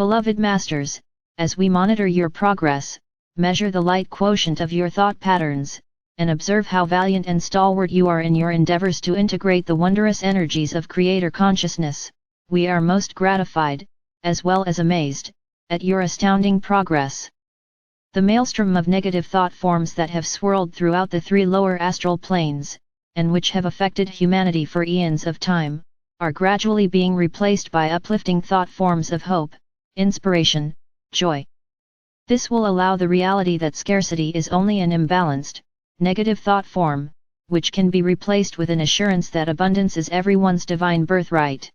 Beloved Masters, as we monitor your progress, measure the light quotient of your thought patterns, and observe how valiant and stalwart you are in your endeavors to integrate the wondrous energies of Creator Consciousness, we are most gratified, as well as amazed, at your astounding progress. The maelstrom of negative thought forms that have swirled throughout the 3 lower astral planes, and which have affected humanity for eons of time, are gradually being replaced by uplifting thought forms of hope, inspiration, joy. This will allow the reality that scarcity is only an imbalanced, negative thought form, which can be replaced with an assurance that abundance is everyone's divine birthright.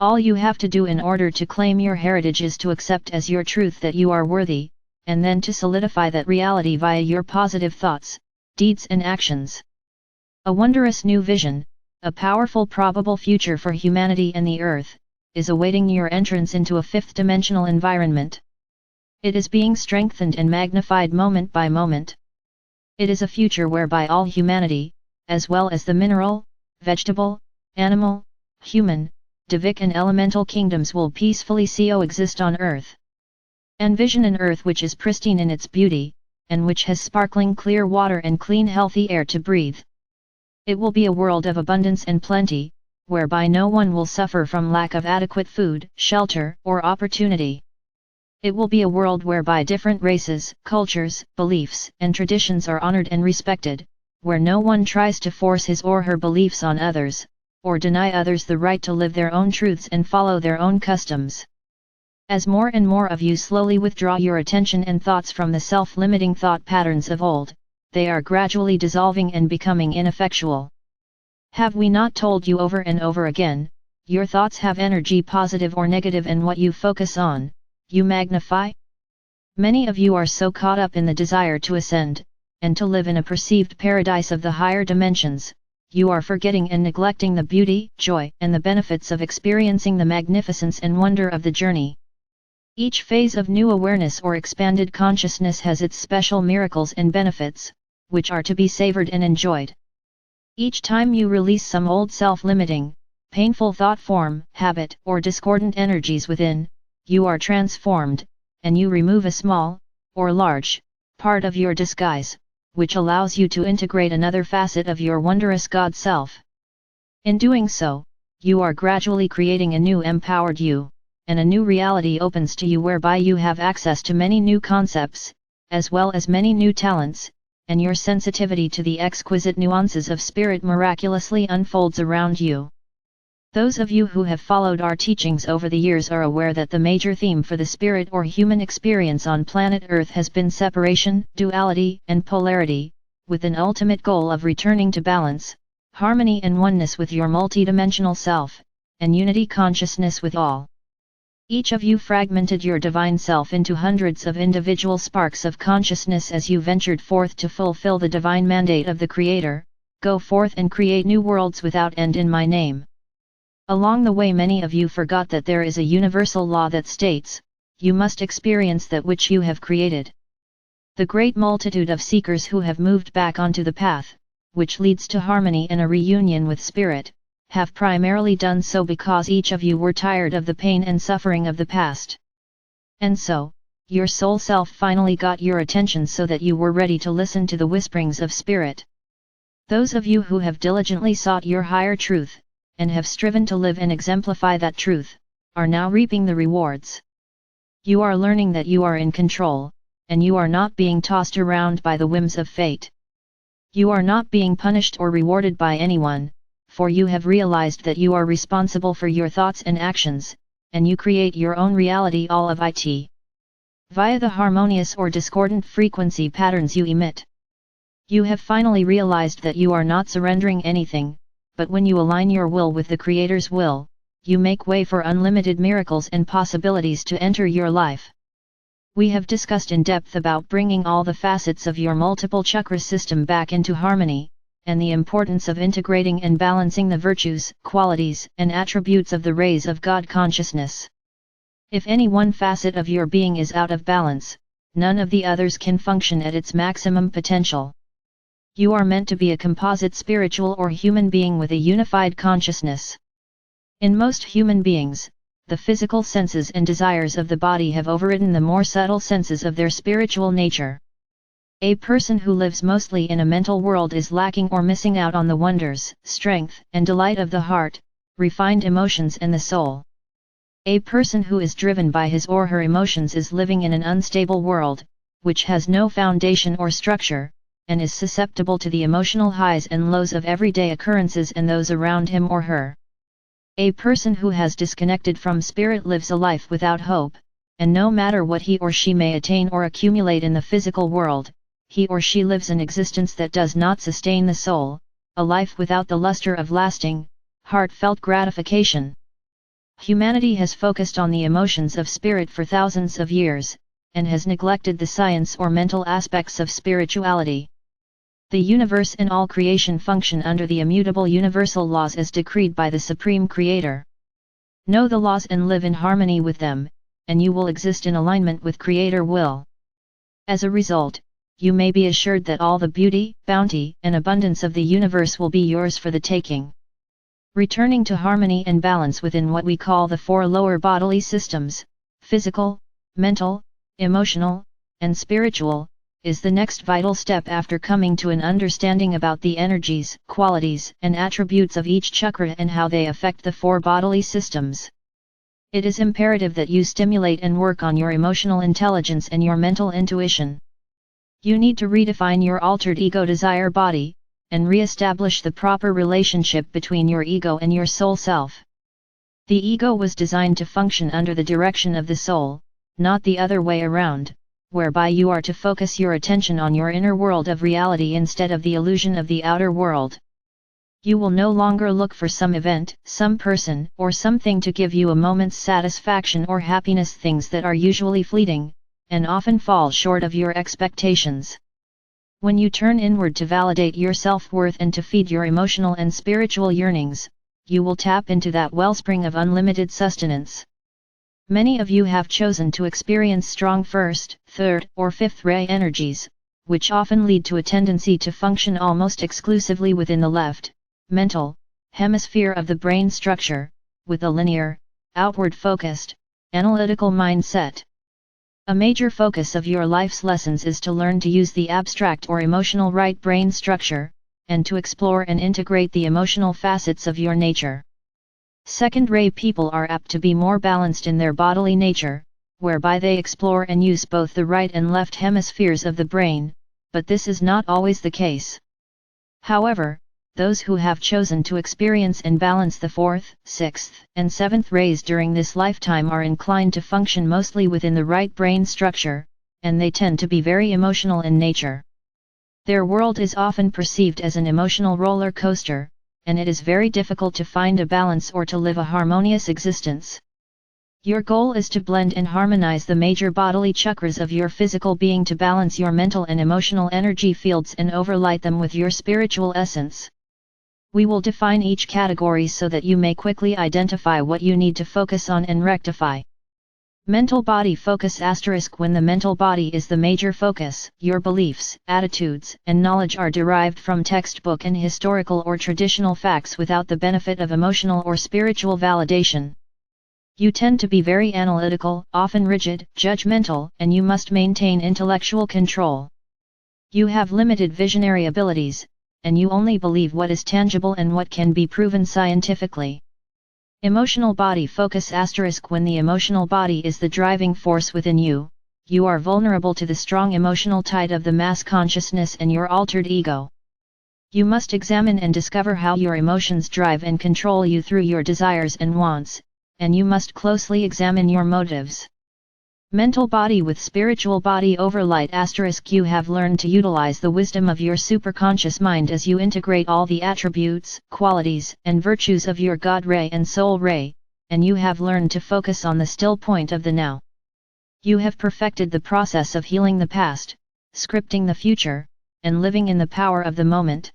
All you have to do in order to claim your heritage is to accept as your truth that you are worthy, and then to solidify that reality via your positive thoughts, deeds and actions. A wondrous new vision, a powerful probable future for humanity and the earth, is awaiting your entrance into a 5th-dimensional environment. It is being strengthened and magnified moment by moment. It is a future whereby all humanity, as well as the mineral, vegetable, animal, human, divic and elemental kingdoms will peacefully coexist on earth. Envision an earth which is pristine in its beauty, and which has sparkling clear water and clean healthy air to breathe. It will be a world of abundance and plenty, whereby no one will suffer from lack of adequate food, shelter, or opportunity. It will be a world whereby different races, cultures, beliefs, and traditions are honored and respected, where no one tries to force his or her beliefs on others, or deny others the right to live their own truths and follow their own customs. As more and more of you slowly withdraw your attention and thoughts from the self-limiting thought patterns of old, they are gradually dissolving and becoming ineffectual. Have we not told you over and over again, your thoughts have energy positive or negative, and what you focus on, you magnify? Many of you are so caught up in the desire to ascend, and to live in a perceived paradise of the higher dimensions, you are forgetting and neglecting the beauty, joy, and the benefits of experiencing the magnificence and wonder of the journey. Each phase of new awareness or expanded consciousness has its special miracles and benefits, which are to be savored and enjoyed. Each time you release some old self-limiting, painful thought form, habit, or discordant energies within, you are transformed, and you remove a small, or large, part of your disguise, which allows you to integrate another facet of your wondrous God Self. In doing so, you are gradually creating a new empowered you, and a new reality opens to you whereby you have access to many new concepts, as well as many new talents, and your sensitivity to the exquisite nuances of spirit miraculously unfolds around you. Those of you who have followed our teachings over the years are aware that the major theme for the spirit or human experience on planet Earth has been separation, duality, and polarity, with an ultimate goal of returning to balance, harmony and oneness with your multidimensional self, and unity consciousness with all. Each of you fragmented your divine self into hundreds of individual sparks of consciousness as you ventured forth to fulfill the divine mandate of the Creator, go forth and create new worlds without end in my name. Along the way many of you forgot that there is a universal law that states, you must experience that which you have created. The great multitude of seekers who have moved back onto the path, which leads to harmony and a reunion with Spirit, have primarily done so because each of you were tired of the pain and suffering of the past. And so, your soul self finally got your attention so that you were ready to listen to the whisperings of Spirit. Those of you who have diligently sought your higher truth, and have striven to live and exemplify that truth, are now reaping the rewards. You are learning that you are in control, and you are not being tossed around by the whims of fate. You are not being punished or rewarded by anyone, for you have realized that you are responsible for your thoughts and actions, and you create your own reality all of it. Via the harmonious or discordant frequency patterns you emit. You have finally realized that you are not surrendering anything, but when you align your will with the Creator's will, you make way for unlimited miracles and possibilities to enter your life. We have discussed in depth about bringing all the facets of your multiple chakra system back into harmony, and the importance of integrating and balancing the virtues, qualities, and attributes of the rays of God consciousness. If any one facet of your being is out of balance, none of the others can function at its maximum potential. You are meant to be a composite spiritual or human being with a unified consciousness. In most human beings, the physical senses and desires of the body have overridden the more subtle senses of their spiritual nature. A person who lives mostly in a mental world is lacking or missing out on the wonders, strength, and delight of the heart, refined emotions and the soul. A person who is driven by his or her emotions is living in an unstable world, which has no foundation or structure, and is susceptible to the emotional highs and lows of everyday occurrences and those around him or her. A person who has disconnected from spirit lives a life without hope, and no matter what he or she may attain or accumulate in the physical world, he or she lives an existence that does not sustain the soul, a life without the luster of lasting, heartfelt gratification. Humanity has focused on the emotions of spirit for thousands of years, and has neglected the science or mental aspects of spirituality. The universe and all creation function under the immutable universal laws as decreed by the Supreme Creator. Know the laws and live in harmony with them, and you will exist in alignment with Creator will. As a result, you may be assured that all the beauty, bounty, and abundance of the universe will be yours for the taking. Returning to harmony and balance within what we call the four lower bodily systems, physical, mental, emotional, and spiritual, is the next vital step after coming to an understanding about the energies, qualities, and attributes of each chakra and how they affect the four bodily systems. It is imperative that you stimulate and work on your emotional intelligence and your mental intuition. You need to redefine your altered ego desire body, and re-establish the proper relationship between your ego and your soul self. The ego was designed to function under the direction of the soul, not the other way around, whereby you are to focus your attention on your inner world of reality instead of the illusion of the outer world. You will no longer look for some event, some person, or something to give you a moment's satisfaction or happiness, things that are usually fleeting, and often fall short of your expectations. When you turn inward to validate your self-worth and to feed your emotional and spiritual yearnings, you will tap into that wellspring of unlimited sustenance. Many of you have chosen to experience strong first, third, or fifth ray energies, which often lead to a tendency to function almost exclusively within the left, mental, hemisphere of the brain structure, with a linear, outward-focused, analytical mindset. A major focus of your life's lessons is to learn to use the abstract or emotional right brain structure, and to explore and integrate the emotional facets of your nature. Second-ray people are apt to be more balanced in their bodily nature, whereby they explore and use both the right and left hemispheres of the brain, but this is not always the case. However, those who have chosen to experience and balance the fourth, sixth, and seventh rays during this lifetime are inclined to function mostly within the right brain structure, and they tend to be very emotional in nature. Their world is often perceived as an emotional roller coaster, and it is very difficult to find a balance or to live a harmonious existence. Your goal is to blend and harmonize the major bodily chakras of your physical being to balance your mental and emotional energy fields and overlight them with your spiritual essence. We will define each category so that you may quickly identify what you need to focus on and rectify. Mental body focus *. When the mental body is the major focus, your beliefs, attitudes, and knowledge are derived from textbook and historical or traditional facts without the benefit of emotional or spiritual validation. You tend to be very analytical, often rigid, judgmental, and you must maintain intellectual control. You have limited visionary abilities, and you only believe what is tangible and what can be proven scientifically. Emotional body focus *. When the emotional body is the driving force within you, you are vulnerable to the strong emotional tide of the mass consciousness and your altered ego. You must examine and discover how your emotions drive and control you through your desires and wants, and you must closely examine your motives. Mental body with spiritual body overlight *. You have learned to utilize the wisdom of your superconscious mind as you integrate all the attributes, qualities, and virtues of your God ray and soul ray, and you have learned to focus on the still point of the now. You have perfected the process of healing the past, scripting the future, and living in the power of the moment.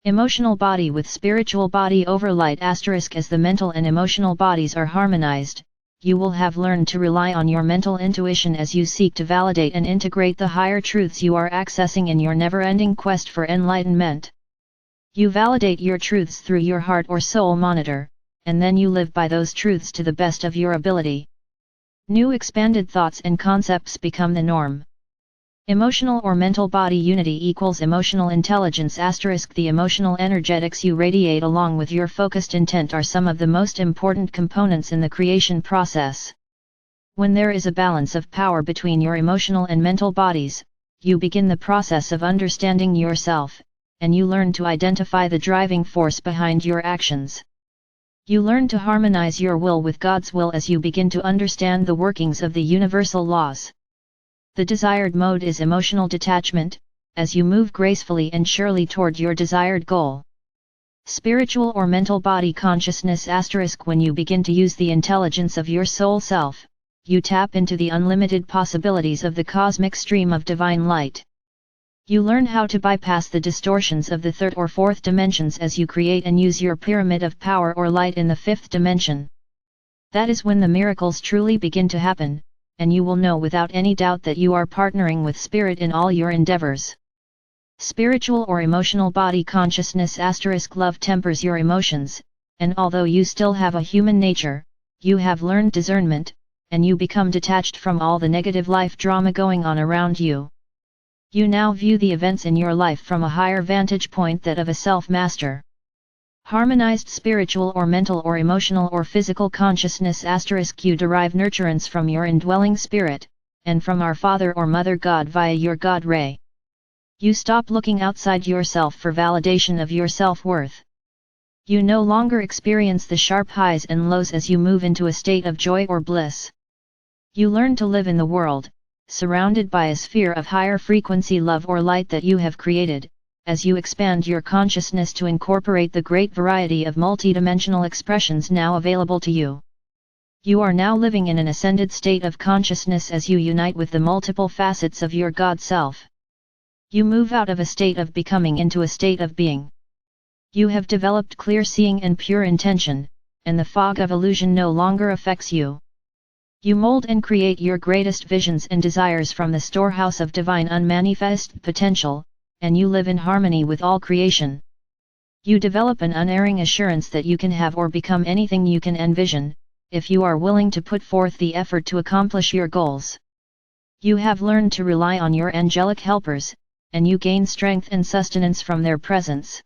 Emotional body with spiritual body overlight *. As the mental and emotional bodies are harmonized, you will have learned to rely on your mental intuition as you seek to validate and integrate the higher truths you are accessing in your never-ending quest for enlightenment. You validate your truths through your heart or soul monitor, and then you live by those truths to the best of your ability. New expanded thoughts and concepts become the norm. Emotional or mental body unity equals emotional intelligence *. The emotional energetics you radiate along with your focused intent are some of the most important components in the creation process. When there is a balance of power between your emotional and mental bodies, you begin the process of understanding yourself, and you learn to identify the driving force behind your actions. You learn to harmonize your will with God's will as you begin to understand the workings of the universal laws. The desired mode is emotional detachment, as you move gracefully and surely toward your desired goal. Spiritual or mental body consciousness *. When you begin to use the intelligence of your soul self, you tap into the unlimited possibilities of the cosmic stream of divine light. You learn how to bypass the distortions of the third or fourth dimensions as you create and use your pyramid of power or light in the fifth dimension. That is when the miracles truly begin to happen, and you will know without any doubt that you are partnering with Spirit in all your endeavors. Spiritual or emotional body consciousness *. Love tempers your emotions, and although you still have a human nature, you have learned discernment, and you become detached from all the negative life drama going on around you. You now view the events in your life from a higher vantage point, that of a self-master. Harmonized spiritual or mental or emotional or physical consciousness *. You derive nurturance from your indwelling spirit, and from our Father or Mother God via your God ray. You stop looking outside yourself for validation of your self-worth. You no longer experience the sharp highs and lows as you move into a state of joy or bliss. You learn to live in the world, surrounded by a sphere of higher frequency love or light that you have created, as you expand your consciousness to incorporate the great variety of multidimensional expressions now available to you. You are now living in an ascended state of consciousness as you unite with the multiple facets of your God self. You move out of a state of becoming into a state of being. You have developed clear seeing and pure intention, and the fog of illusion no longer affects you. You mold and create your greatest visions and desires from the storehouse of divine unmanifest potential, and you live in harmony with all creation. You develop an unerring assurance that you can have or become anything you can envision, if you are willing to put forth the effort to accomplish your goals. You have learned to rely on your angelic helpers, and you gain strength and sustenance from their presence.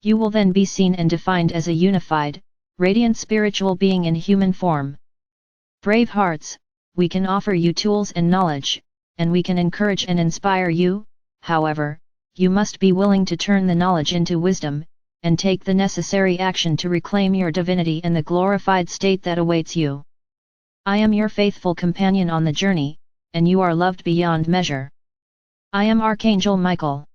You will then be seen and defined as a unified, radiant spiritual being in human form. Brave hearts, we can offer you tools and knowledge, and we can encourage and inspire you. However, you must be willing to turn the knowledge into wisdom, and take the necessary action to reclaim your divinity and the glorified state that awaits you. I am your faithful companion on the journey, and you are loved beyond measure. I am Archangel Michael.